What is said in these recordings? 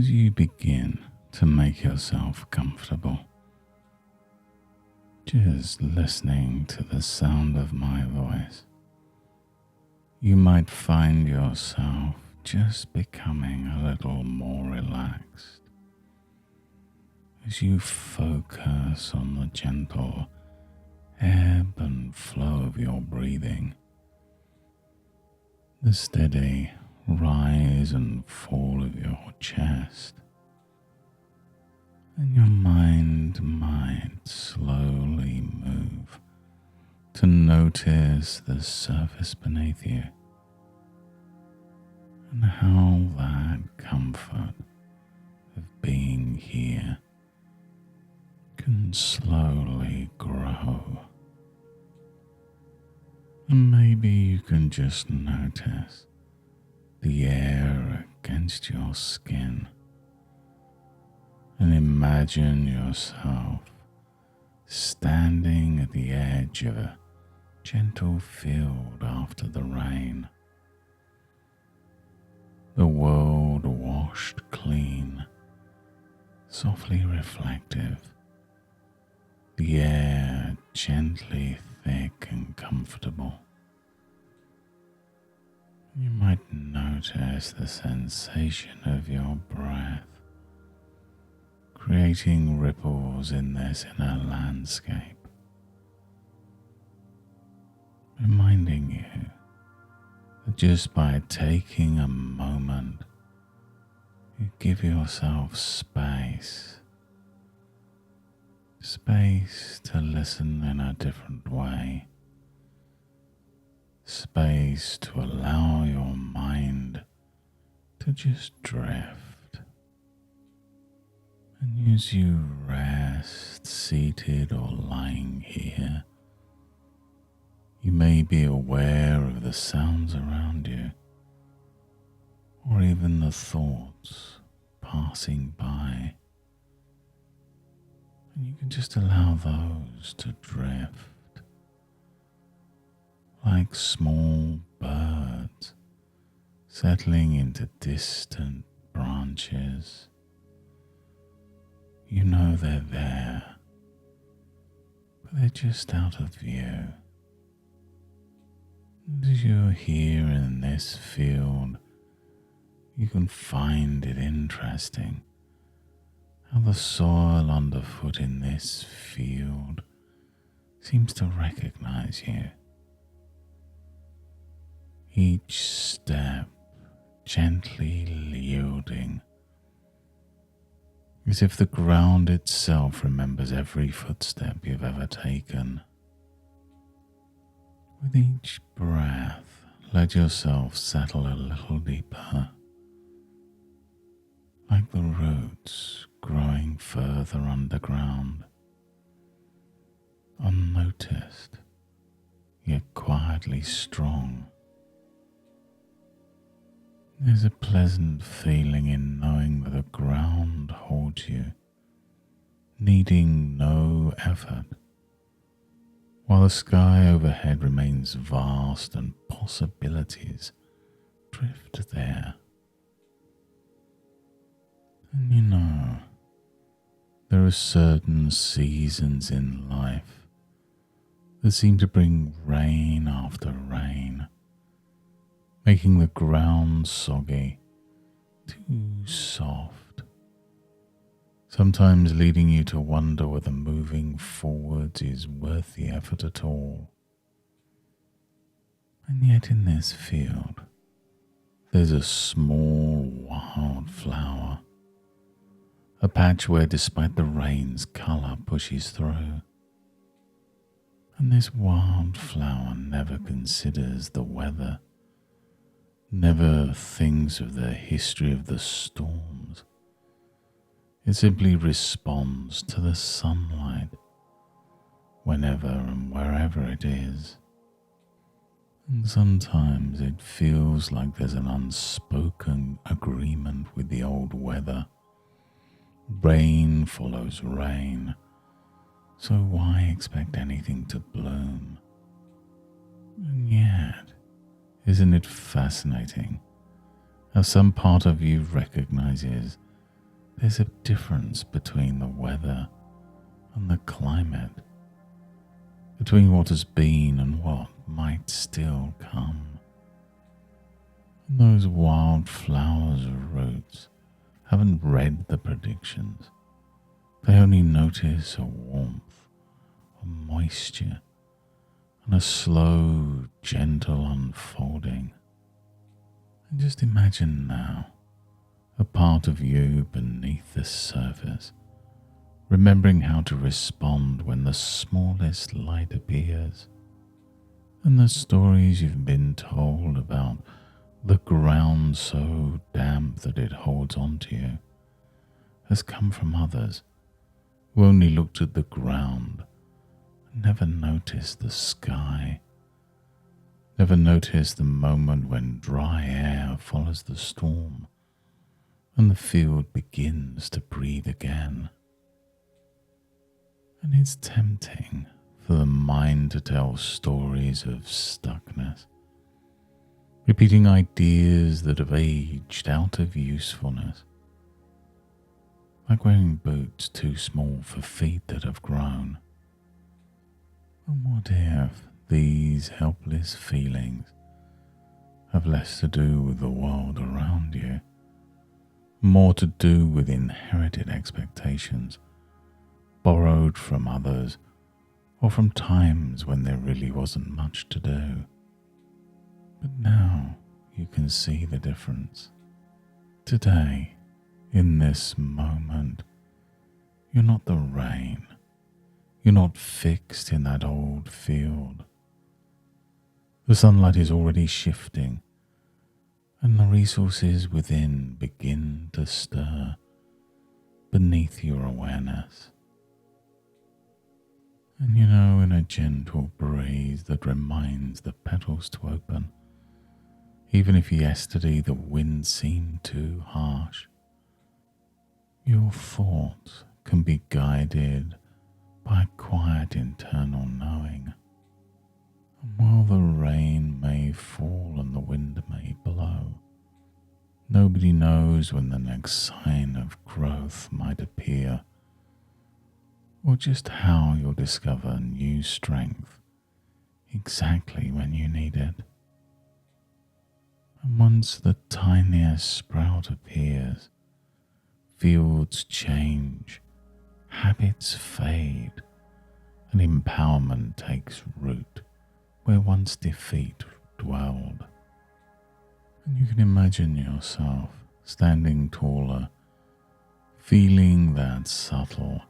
as you begin to make yourself comfortable, just listening to the sound of my voice, you might find yourself just becoming a little more relaxed as you focus on the gentle ebb and flow of your breathing, the steady rise and fall of your chest, and your mind might slowly move to notice the surface beneath you and how that comfort of being here can slowly grow. And maybe you can just notice the air against your skin and imagine yourself standing at the edge of a gentle field after the rain. The world washed clean, softly reflective, the air gently thick and comfortable. You might notice the sensation of your breath, creating ripples in this inner landscape, reminding you that just by taking a moment, you give yourself space to listen in a different way, space to allow your mind to just drift. And as you rest, seated or lying here, you may be aware of the sounds around you, or even the thoughts passing by. And you can just allow those to drift, like small birds settling into distant branches. You know they're there, but they're just out of view. And as you're here in this field, you can find it interesting how the soil underfoot in this field seems to recognize you. Each step gently yielding, as if the ground itself remembers every footstep you've ever taken. With each breath, let yourself settle a little deeper, like the roots growing further underground, unnoticed, yet quietly strong. There's a pleasant feeling in knowing that the ground holds you, needing no effort, while the sky overhead remains vast and possibilities drift there. And you know, there are certain seasons in life that seem to bring rain after rain, making the ground soggy, too soft, sometimes leading you to wonder whether moving forwards is worth the effort at all. And yet in this field, there's a small wild flower, a patch where despite the rain's colour pushes through. And this wildflower never considers the weather, never thinks of the history of the storms. It simply responds to the sunlight, whenever and wherever it is. And sometimes it feels like there's an unspoken agreement with the old weather. Rain follows rain, so why expect anything to bloom? And yet, isn't it fascinating how some part of you recognizes there's a difference between the weather and the climate, between what has been and what might still come. And those wildflowers' roots haven't read the predictions. They only notice a warmth, a moisture, and a slow, gentle unfolding. And just imagine now a part of you beneath the surface, remembering how to respond when the smallest light appears, and the stories you've been told about the ground so damp that it holds onto you has come from others who only looked at the ground and never noticed the sky, never noticed the moment when dry air follows the storm and the field begins to breathe again. And it's tempting for the mind to tell stories of stuckness, repeating ideas that have aged out of usefulness, like wearing boots too small for feet that have grown. And what if these helpless feelings have less to do with the world around you, more to do with inherited expectations, borrowed from others, or from times when there really wasn't much to do? But now you can see the difference. Today, in this moment, you're not the rain. You're not fixed in that old field. The sunlight is already shifting, and the resources within begin to stir beneath your awareness. And in a gentle breeze that reminds the petals to open, even if yesterday the wind seemed too harsh, your thoughts can be guided by a quiet internal knowing. And while the rain may fall and the wind may blow, nobody knows when the next sign of growth might appear, or just how you'll discover new strength exactly when you need it. And once the tiniest sprout appears, fields change, habits fade, and empowerment takes root where once defeat dwelled. And you can imagine yourself standing taller, feeling that subtle,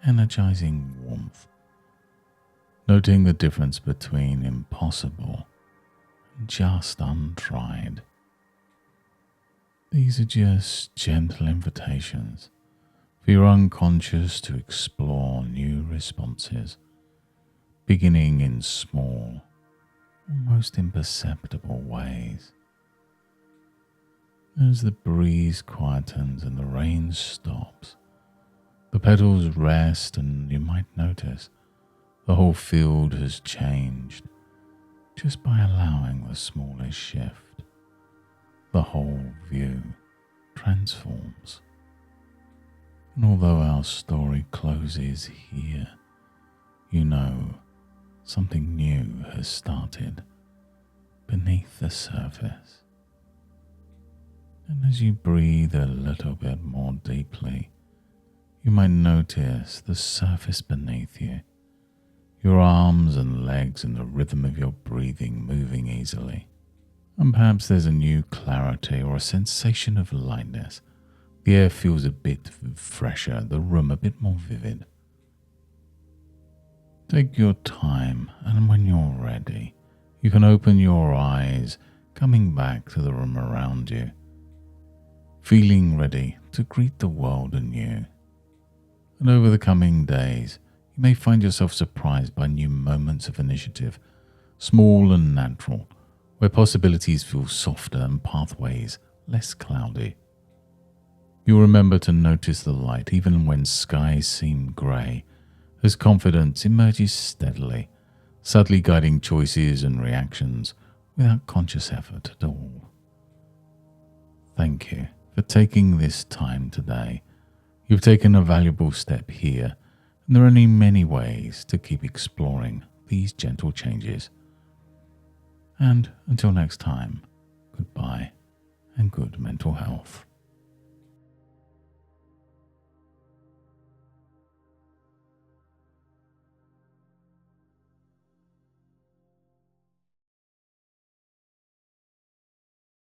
energizing warmth, noting the difference between impossible and just untried. These are just gentle invitations for your unconscious to explore new responses, beginning in small, almost imperceptible ways. As the breeze quietens and the rain stops, the petals rest, and you might notice the whole field has changed just by allowing the smallest shift. The whole view transforms. And although our story closes here, something new has started beneath the surface. And as you breathe a little bit more deeply, you might notice the surface beneath you, your arms and legs and the rhythm of your breathing moving easily. And perhaps there's a new clarity or a sensation of lightness. The air feels a bit fresher, the room a bit more vivid. Take your time, and when you're ready, you can open your eyes, coming back to the room around you, feeling ready to greet the world anew. And over the coming days, you may find yourself surprised by new moments of initiative, small and natural, where possibilities feel softer and pathways less cloudy. You'll remember to notice the light even when skies seem grey, as confidence emerges steadily, subtly guiding choices and reactions without conscious effort at all. Thank you for taking this time today You've taken a valuable step here, and there are only many ways to keep exploring these gentle changes. And until next time, goodbye and good mental health.